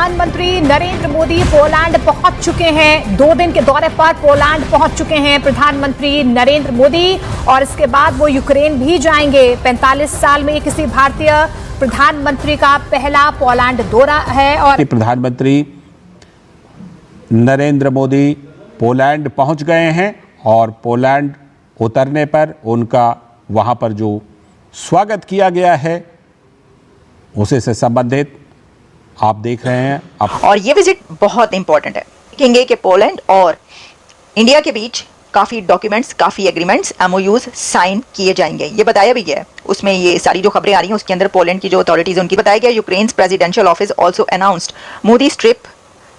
प्रधानमंत्री नरेंद्र मोदी पोलैंड पहुंच चुके हैं। 2 दिन के दौरे पर पोलैंड पहुंच चुके हैं प्रधानमंत्री नरेंद्र मोदी और इसके बाद वो यूक्रेन भी जाएंगे। 45 साल में किसी भारतीय प्रधानमंत्री का पहला पोलैंड दौरा है। और प्रधानमंत्री नरेंद्र मोदी पोलैंड पहुंच गए हैं और पोलैंड उतरने पर उनका वहां पर जो स्वागत किया गया है उसे से संबंधित आप देख रहे हैं और ये विजिट बहुत इंपॉर्टेंट है। देखेंगे कि पोलैंड और इंडिया के बीच काफी डॉक्यूमेंट्स, काफी एग्रीमेंट्स, एमओयूज साइन किए जाएंगे, ये बताया भी गया है। उसमें ये सारी जो खबरें आ रही हैं उसके अंदर पोलैंड की जो अथॉरिटीज उनकी बताया गया। Ukraine's presidential office also announced Modi's trip,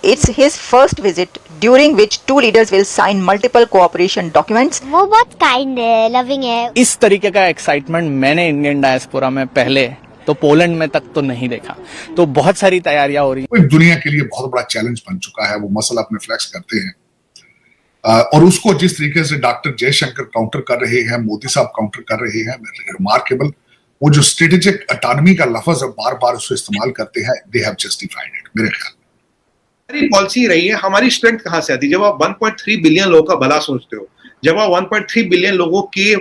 it's his first visit during which two leaders will sign multiple cooperation documents। वो बहुत काइंड है, लविंग है। इस तरीके का एक्साइटमेंट मैंने इंडियन डायस्पोरा में पहले तो पोलैंड में तक तो नहीं देखा। तो बहुत सारी तैयारियां हो रही हैं। दुनिया के लिए बहुत बड़ा चैलेंज बन चुका है, वो मसला अपने फ्लैक्स करते हैं और उसको जिस तरीके से डॉक्टर जयशंकर काउंटर कर रहे हैं, मोदी साहब काउंटर कर रहे हैं, रिमार्केबल। वो जो स्ट्रेटेजिक ऑटोनॉमी का लफ्ज है बार बार उसको इस्तेमाल करते हैं, दे हैव जस्टिफाइड इट। मेरे ख्याल हमारी पॉलिसी रही है। हमारी स्ट्रेंथ कहां से आती है? जब आप 1.3 बिलियन लोगों का भला सोचते हो, जब आप 1.3 बिलियन लोगों के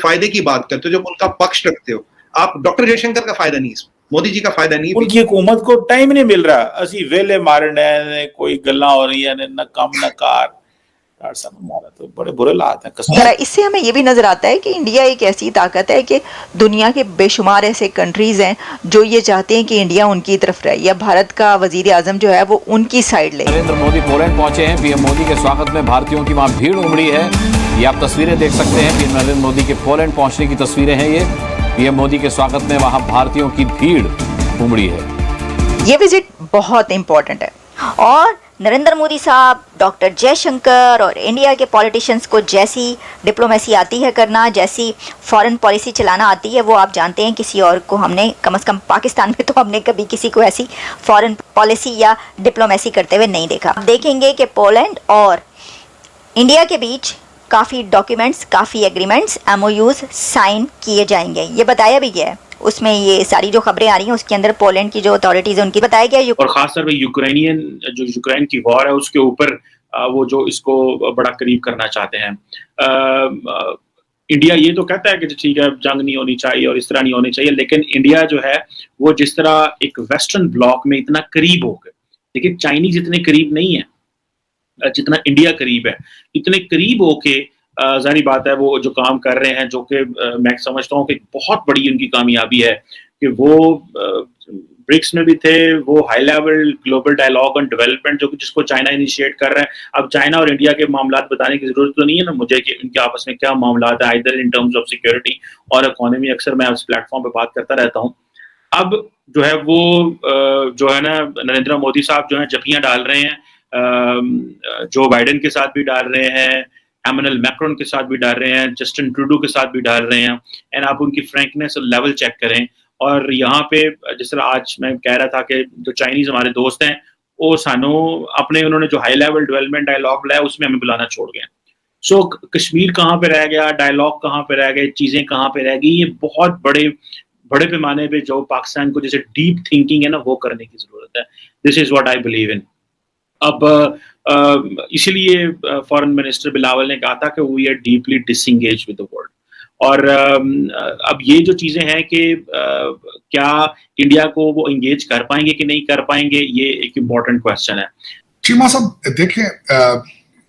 फायदे की बात करते हो, जब उनका पक्ष रखते हो, आप डॉक्टर जयशंकर का फायदा नहीं, मोदी जी का फायदा नहीं। उनकी हुकूमत को टाइम नहीं मिल रहा। असी वेले मारने कोई गल्ला हो रही है न कम न कार, तो बड़े बुरे हालात हैं। इससे हमें ये भी नजर आता है कि इंडिया एक ऐसी ताकत है कि दुनिया के बेशुमार ऐसे कंट्रीज हैं जो ये चाहते हैं कि इंडिया उनकी तरफ रहे या भारत का वजीर आजम जो है वो उनकी साइड ले। नरेंद्र मोदी पोलैंड पहुंचे हैं। पीएम मोदी के स्वागत में भारतीयों की वहां भीड़ उमड़ी है। ये आप तस्वीरें देख सकते हैं। पीएम नरेंद्र मोदी के पोलैंड पहुंचने की तस्वीरें हैं। ये पीएम मोदी के स्वागत में वहां भारतीयों की भीड़ उमड़ी है। ये विजिट बहुत इंपॉर्टेंट है और नरेंद्र मोदी साहब, डॉक्टर जयशंकर और इंडिया के पॉलिटिशियंस को जैसी डिप्लोमेसी आती है करना, जैसी फॉरेन पॉलिसी चलाना आती है, वो आप जानते हैं किसी और को हमने, कम से कम पाकिस्तान में तो हमने कभी किसी को ऐसी फॉरेन पॉलिसी या डिप्लोमेसी करते हुए नहीं देखा। देखेंगे कि पोलैंड और इंडिया के बीच काफ़ी डॉक्यूमेंट्स, काफ़ी एग्रीमेंट्स, एमओयूज साइन किए जाएंगे, ये बताया भी गया है। उसमें ये सारी जो खबरें आ रही हैं उसके अंदर पोलैंड की जो अथॉरिटीज उनकी बताया गया। और खासतौर पे यूक्रेन की वॉर है उसके ऊपर वो जो इसको बड़ा करीब करना चाहते हैं। इंडिया ये तो कहता है कि ठीक है जंग नहीं होनी चाहिए और इस तरह नहीं होनी चाहिए, लेकिन इंडिया जो है वो जिस तरह एक वेस्टर्न ब्लॉक में इतना करीब हो गए, देखिए चाइनीज इतने करीब नहीं है जितना इंडिया करीब है। इतने करीब होके जाहिर बात है वो जो काम कर रहे हैं, जो कि मैं समझता हूँ कि बहुत बड़ी उनकी कामयाबी है कि वो ब्रिक्स में भी थे, वो high level global dialogue on development जिसको चाइना इनिशिएट कर रहे हैं। अब चाइना और इंडिया के मामला बताने की जरूरत तो नहीं है ना मुझे कि उनके आपस में क्या मामला है, either in terms of security और इकोनॉमी। अक्सर मैं उस प्लेटफॉर्म पे बात करता रहता हूँ। अब जो है वो जो है ना नरेंद्र मोदी साहब जो है जपियां डाल रहे हैं, जो बाइडेन के साथ भी डाल रहे हैं, एमैनुअल मैक्रोन के साथ भी डाल रहे हैं, जस्टिन ट्रूडो के साथ भी डाल रहे हैं। एंड आप उनकी फ्रैंकनेस और लेवल चेक करें। और यहाँ पे जिस तरह आज मैं कह रहा था कि जो चाइनीज हमारे दोस्त हैं वो सानू अपने उन्होंने जो हाई लेवल डेवलपमेंट डायलॉग बुलाया उसमें हमें बुलाना छोड़ गए। सो कश्मीर कहाँ पे रह गया, डायलॉग कहाँ पे रह गए, चीजें कहाँ पे रह गई, ये बहुत बड़े पैमाने पे जो पाकिस्तान को जैसे डीप थिंकिंग है ना वो करने की जरूरत है। This is what I believe in. अब इसीलिए फॉरेन मिनिस्टर बिलावल ने कहा था कि we are deeply disengage with the world. और अब ये जो चीजें हैं कि क्या इंडिया को वो एंगेज कर पाएंगे कि नहीं कर पाएंगे, ये एक इम्पोर्टेंट क्वेश्चन है। चीमा साहब देखें,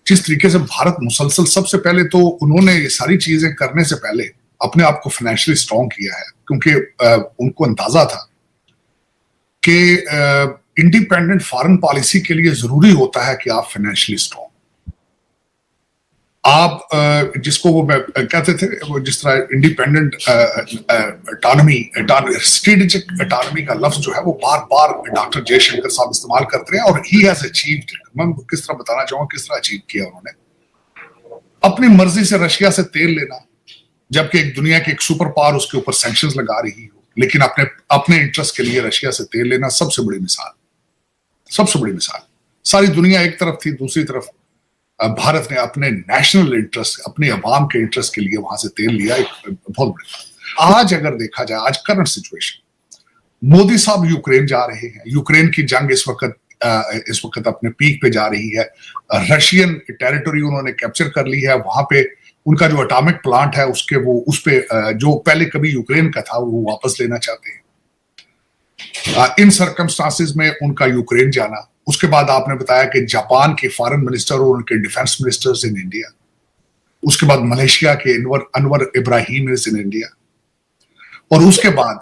जिस तरीके से भारत मुसलसल, सबसे पहले तो उन्होंने ये सारी चीजें करने से पहले अपने आप को फाइनेंशियली स्ट्रॉन्ग किया है, क्योंकि उनको अंदाजा था कि इंडिपेंडेंट फॉरेन पॉलिसी के लिए जरूरी होता है कि आप फाइनेंशियली स्ट्रॉन्ग, आप जिसको वो कहते थे वो जिस तरह इंडिपेंडेंट ऑटोनॉमी, स्ट्रेटेजिक ऑटोनॉमी का लफ्ज जो है वो बार बार डॉक्टर जयशंकर साहब इस्तेमाल करते हैं और ही हैज अचीव्ड इट। मैं किस तरह बताना चाहूंगा किस तरह अचीव किया उन्होंने। अपनी मर्जी से रशिया से तेल लेना, जबकि एक दुनिया की एक सुपर पावर उसके ऊपर सैंक्शंस लगा रही हो, लेकिन अपने इंटरेस्ट के लिए रशिया से तेल लेना सबसे बड़ी मिसाल। सारी दुनिया एक तरफ थी, दूसरी तरफ भारत ने अपने नेशनल इंटरेस्ट, अपने अवाम के इंटरेस्ट के लिए वहां से तेल लिया। एक बहुत बड़ी बात। आज अगर देखा जाए, आज करंट सिचुएशन, मोदी साहब यूक्रेन जा रहे हैं। यूक्रेन की जंग इस वक्त इस वक्त अपने पीक पे जा रही है। रशियन टेरिटरी उन्होंने कैप्चर कर ली है, वहां पे उनका जो एटॉमिक प्लांट है उसके वो उस पे जो पहले कभी यूक्रेन का था वो वापस लेना चाहते हैं। इन सर्कमस्टांसेस में उनका यूक्रेन जाना, उसके बाद आपने बताया कि जापान के फॉरेन मिनिस्टर और उनके डिफेंस मिनिस्टर्स इन इंडिया, उसके बाद मलेशिया के Anwar Ibrahim is in India, और उसके बाद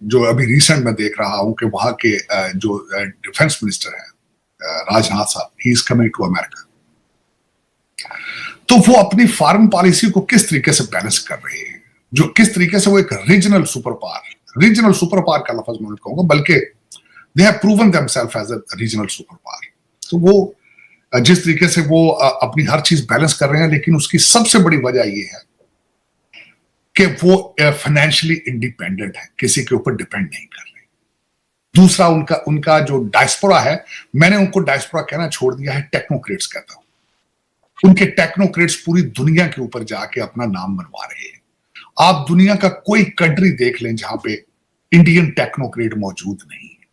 जो अभी रिसेंट में देख रहा हूं कि वहां के जो डिफेंस मिनिस्टर हैं राजनाथ साहब, he is coming to America. तो वो अपनी फॉरेन पॉलिसी को किस तरीके से बैलेंस कर रहे हैं, जो किस तरीके से वो एक रीजनल सुपर पावर का लफ्ज मैं कहूंगा, बल्कि they have proven themselves as a regional super power. तो वो जिस तरीके से वो अपनी हर चीज बैलेंस कर रहे हैं, लेकिन उसकी सबसे बड़ी वजह ये है कि वो फाइनेंशियली इंडिपेंडेंट है, किसी के ऊपर डिपेंड नहीं कर रहे। दूसरा उनका जो डायस्पोरा है, मैंने उनको डायस्पोरा कहना छोड़ दिया है, टेक्नोक्रेट्स कहता हूं। उनके टेक्नोक्रेट्स पूरी दुनिया के ऊपर जाके अपना नाम बनवा रहे हैं। आप दुनिया का कोई कंट्री देख लें जहां पे इंडियन टेक्नोक्रेट मौजूद नहीं है।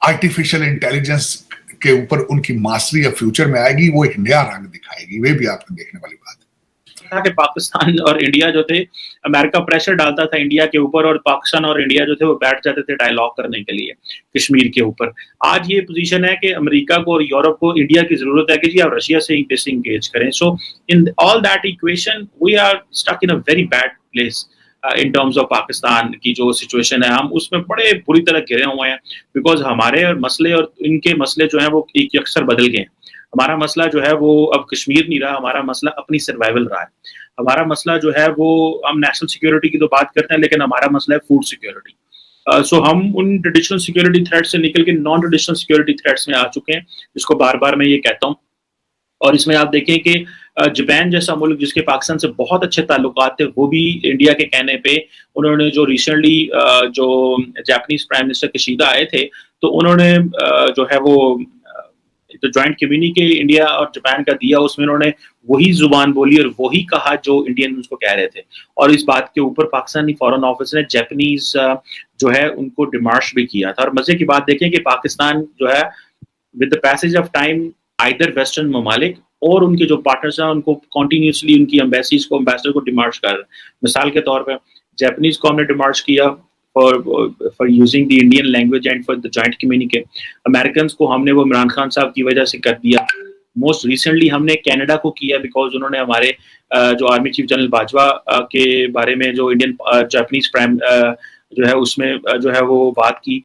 आर्टिफिशियल इंटेलिजेंस के ऊपर उनकी मास्टरी या फ्यूचर में आएगी, वो एक नया रंग दिखाएगी, वे भी आपने देखने वाली बात है। कि पाकिस्तान और इंडिया जो थे, अमेरिका प्रेशर डालता था इंडिया के ऊपर और पाकिस्तान और इंडिया जो थे वो बैठ जाते थे डायलॉग करने के लिए कश्मीर के ऊपर। आज ये पोजीशन है कि अमेरिका को और यूरोप को इंडिया की जरूरत है कि जी आप रशिया से ही डिसएंगेज करें। So in all that equation we are stuck in a very bad place in terms of Pakistan की जो सिचुएशन है, हम उसमें बड़े बुरी तरह घिरे हुए हैं, बिकॉज हमारे मसले और इनके मसले जो हैं वो एक यकसर बदल गए हैं। हमारा मसला जो है वो अब कश्मीर नहीं रहा, हमारा मसला अपनी सर्वाइवल रहा है। हमारा मसला जो है वो, हम नेशनल सिक्योरिटी की तो बात करते हैं, लेकिन हमारा मसला है फूड सिक्योरिटी। सो हम उन ट्रेडिशनल सिक्योरिटी थ्रेट से निकल के नॉन ट्रेडिशनल सिक्योरिटी थ्रेट्स में आ चुके हैं, जिसको बार बार मैं ये कहता हूँ। और इसमें आप देखें कि जापान जैसा मुल्क जिसके पाकिस्तान से बहुत अच्छे ताल्लुकात थे, वो भी इंडिया के कहने पे उन्होंने जो रिसेंटली जो जापानीज प्राइम मिनिस्टर किशिदा आए थे, तो उन्होंने जो है वो तो ज्वाइंट कम्युनिके इंडिया और जापान का दिया, उसमें उन्होंने वही जुबान बोली और वही कहा जो इंडियन उसको कह रहे थे। और इस बात के ऊपर पाकिस्तानी फॉरेन ऑफिस ने जापानीज जो है उनको डिमार्श भी किया था। और मजे की बात देखें कि पाकिस्तान जो है with the passage of time either western ममालिक और उनके जो पार्टनर्स हैं उनको कॉन्टीन्यूसली उनकी एम्बेसीज को, एम्बेसडर को डिमार्श कर रहे हैं। मिसाल के तौर पर जापानीज को हमने डिमार्श किया for using the Indian language and for the joint communique। Americans को हमने वो इमरान खान साहब की वजह से कर दिया। मोस्ट रिसेंटली हमने कनाडा को किया बिकॉज उन्होंने हमारे जो आर्मी चीफ जनरल बाजवा के बारे में जो इंडियन जापानीज प्राइम जो है उसमें जो है वो बात की।